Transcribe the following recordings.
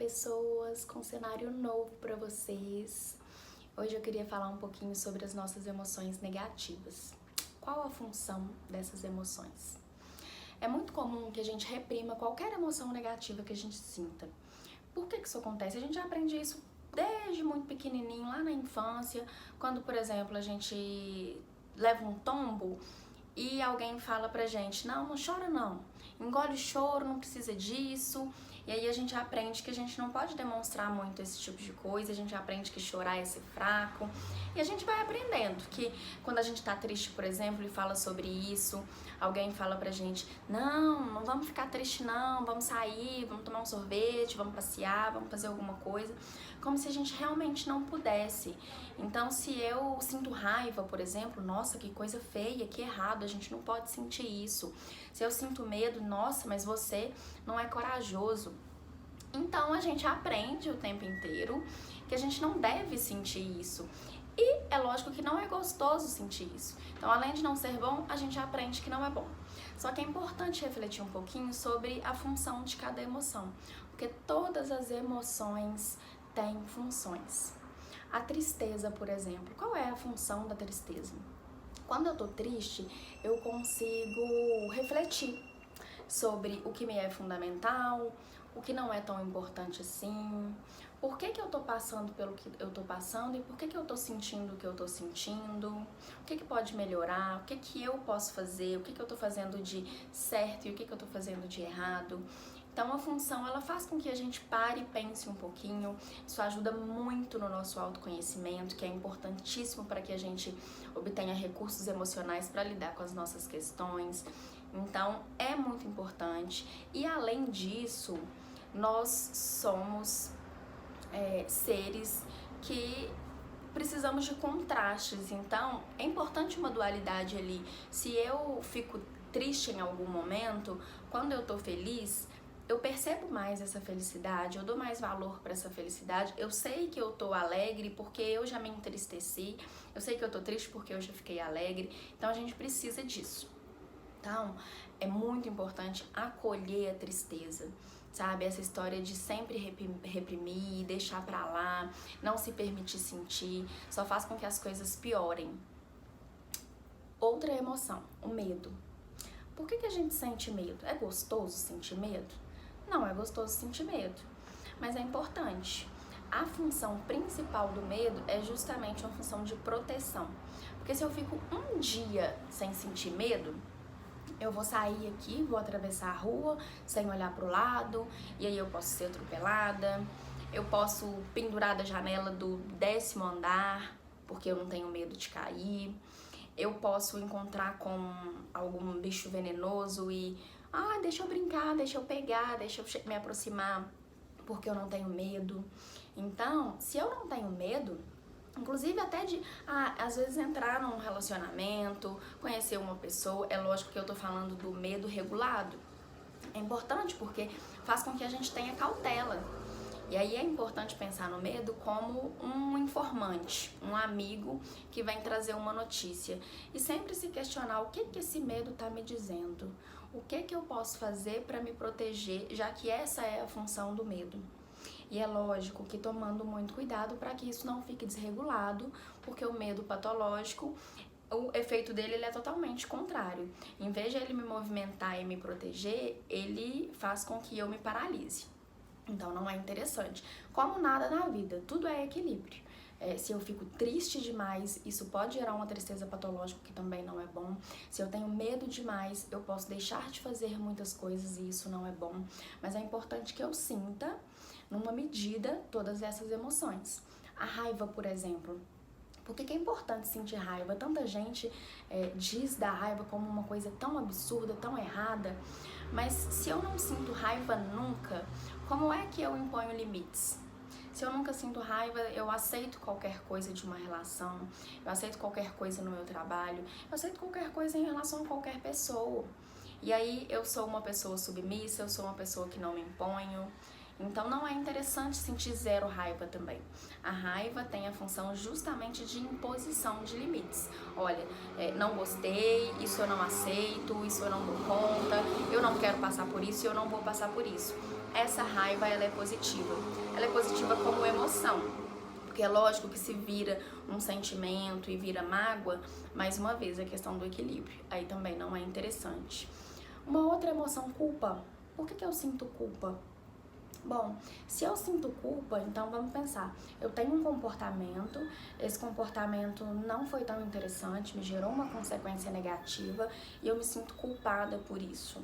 pessoas, com um cenário novo para vocês. Hoje eu queria falar um pouquinho sobre as nossas emoções negativas. Qual a função dessas emoções? É muito comum que a gente reprima qualquer emoção negativa que a gente sinta. Por que isso acontece? A gente aprende isso desde muito pequenininho, lá na infância, quando, por exemplo, a gente leva um tombo e alguém fala pra gente, não chora não, engole o choro, não precisa disso. E aí a gente aprende que a gente não pode demonstrar muito esse tipo de coisa, a gente aprende que chorar é ser fraco. E a gente vai aprendendo que quando a gente tá triste, por exemplo, e fala sobre isso, alguém fala pra gente, não vamos ficar triste não, vamos sair, vamos tomar um sorvete, vamos passear, vamos fazer alguma coisa, como se a gente realmente não pudesse. Então, se eu sinto raiva, por exemplo, nossa, que coisa feia, que errado, a gente não pode sentir isso. Se eu sinto medo, nossa, mas você não é corajoso. Então, a gente aprende o tempo inteiro que a gente não deve sentir isso. E é lógico que não é gostoso sentir isso. Então, além de não ser bom, a gente aprende que não é bom. Só que é importante refletir um pouquinho sobre a função de cada emoção, porque todas as emoções têm funções. A tristeza, por exemplo, qual é a função da tristeza? Quando eu tô triste, eu consigo refletir sobre o que me é fundamental, o que não é tão importante assim, por que eu tô passando pelo que eu tô passando e por que eu tô sentindo o que eu tô sentindo, o que pode melhorar, o que eu posso fazer, o que eu tô fazendo de certo e o que eu tô fazendo de errado. Então a função, ela faz com que a gente pare e pense um pouquinho. Isso ajuda muito no nosso autoconhecimento, que é importantíssimo para que a gente obtenha recursos emocionais para lidar com as nossas questões. Então é muito importante. E além disso, nós somos seres que precisamos de contrastes. Então é importante uma dualidade ali. Se eu fico triste em algum momento, quando eu tô feliz, eu percebo mais essa felicidade, eu dou mais valor para essa felicidade. Eu sei que eu tô alegre porque eu já me entristeci, eu sei que eu tô triste porque eu já fiquei alegre. Então a gente precisa disso. Então é muito importante acolher a tristeza, sabe? Essa história de sempre reprimir, deixar pra lá, não se permitir sentir, só faz com que as coisas piorem. Outra emoção, o medo. Por que a gente sente medo? É gostoso sentir medo? Não é gostoso sentir medo, mas é importante. A função principal do medo é justamente uma função de proteção. Porque se eu fico um dia sem sentir medo, eu vou sair aqui, vou atravessar a rua sem olhar pro lado, e aí eu posso ser atropelada, eu posso pendurar da janela do 10º andar, porque eu não tenho medo de cair, eu posso encontrar com algum bicho venenoso e deixa eu brincar, deixa eu pegar, deixa eu me aproximar, porque eu não tenho medo. Então, se eu não tenho medo, inclusive até de, às vezes entrar num relacionamento, conhecer uma pessoa, é lógico que eu tô falando do medo regulado. É importante porque faz com que a gente tenha cautela. E aí é importante pensar no medo como um informante, um amigo que vem trazer uma notícia. E sempre se questionar o que esse medo tá me dizendo. O que eu posso fazer para me proteger, já que essa é a função do medo. E é lógico que tomando muito cuidado para que isso não fique desregulado, porque o medo patológico, o efeito dele ele é totalmente contrário. Em vez de ele me movimentar e me proteger, ele faz com que eu me paralise. Então não é interessante. Como nada na vida, tudo é equilíbrio. Se eu fico triste demais, isso pode gerar uma tristeza patológica, que também não é bom. Se eu tenho medo demais, eu posso deixar de fazer muitas coisas e isso não é bom. Mas é importante que eu sinta, numa medida, todas essas emoções. A raiva, por exemplo. Por que é importante sentir raiva? Tanta gente diz da raiva como uma coisa tão absurda, tão errada, mas se eu não sinto raiva nunca, como é que eu imponho limites? Se eu nunca sinto raiva, eu aceito qualquer coisa de uma relação, eu aceito qualquer coisa no meu trabalho, eu aceito qualquer coisa em relação a qualquer pessoa. E aí eu sou uma pessoa submissa, eu sou uma pessoa que não me imponho. Então não é interessante sentir zero raiva também. A raiva tem a função justamente de imposição de limites. Olha, não gostei, isso eu não aceito, isso eu não dou conta, eu não quero passar por isso e eu não vou passar por isso. Essa raiva, ela é positiva. Ela é positiva como emoção. Porque é lógico que se vira um sentimento e vira mágoa, mais uma vez, a questão do equilíbrio. Aí também não é interessante. Uma outra emoção, culpa. Por que eu sinto culpa? Bom, se eu sinto culpa, então vamos pensar, eu tenho um comportamento, esse comportamento não foi tão interessante, me gerou uma consequência negativa e eu me sinto culpada por isso.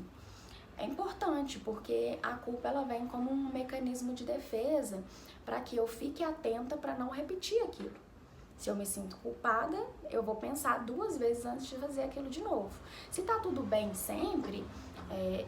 É importante porque a culpa ela vem como um mecanismo de defesa para que eu fique atenta para não repetir aquilo. Se eu me sinto culpada, eu vou pensar 2 vezes antes de fazer aquilo de novo. Se tá tudo bem sempre,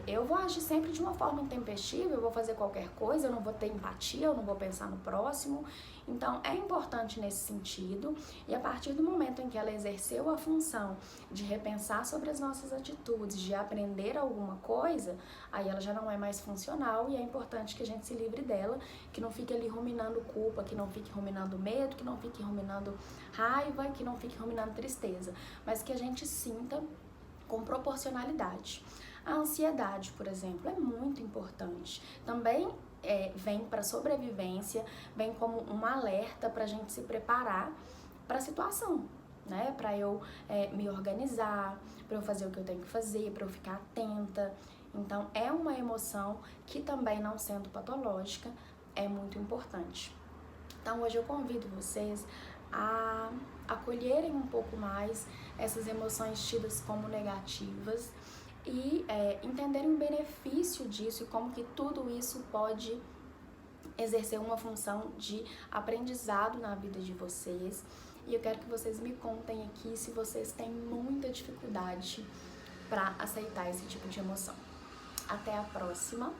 eu vou agir sempre de uma forma intempestiva, eu vou fazer qualquer coisa, eu não vou ter empatia, eu não vou pensar no próximo. Então, é importante nesse sentido, e a partir do momento em que ela exerceu a função de repensar sobre as nossas atitudes, de aprender alguma coisa, aí ela já não é mais funcional e é importante que a gente se livre dela, que não fique ali ruminando culpa, que não fique ruminando medo, que não fique ruminando raiva, que não fique ruminando tristeza, mas que a gente sinta com proporcionalidade. A ansiedade, por exemplo, é muito importante. Também vem para sobrevivência, vem como um alerta para a gente se preparar para a situação, né? Para eu me organizar, para eu fazer o que eu tenho que fazer, para eu ficar atenta. Então, é uma emoção que também, não sendo patológica, é muito importante. Então, hoje eu convido vocês a acolherem um pouco mais essas emoções tidas como negativas e entenderem o benefício disso e como que tudo isso pode exercer uma função de aprendizado na vida de vocês. E eu quero que vocês me contem aqui se vocês têm muita dificuldade para aceitar esse tipo de emoção. Até a próxima!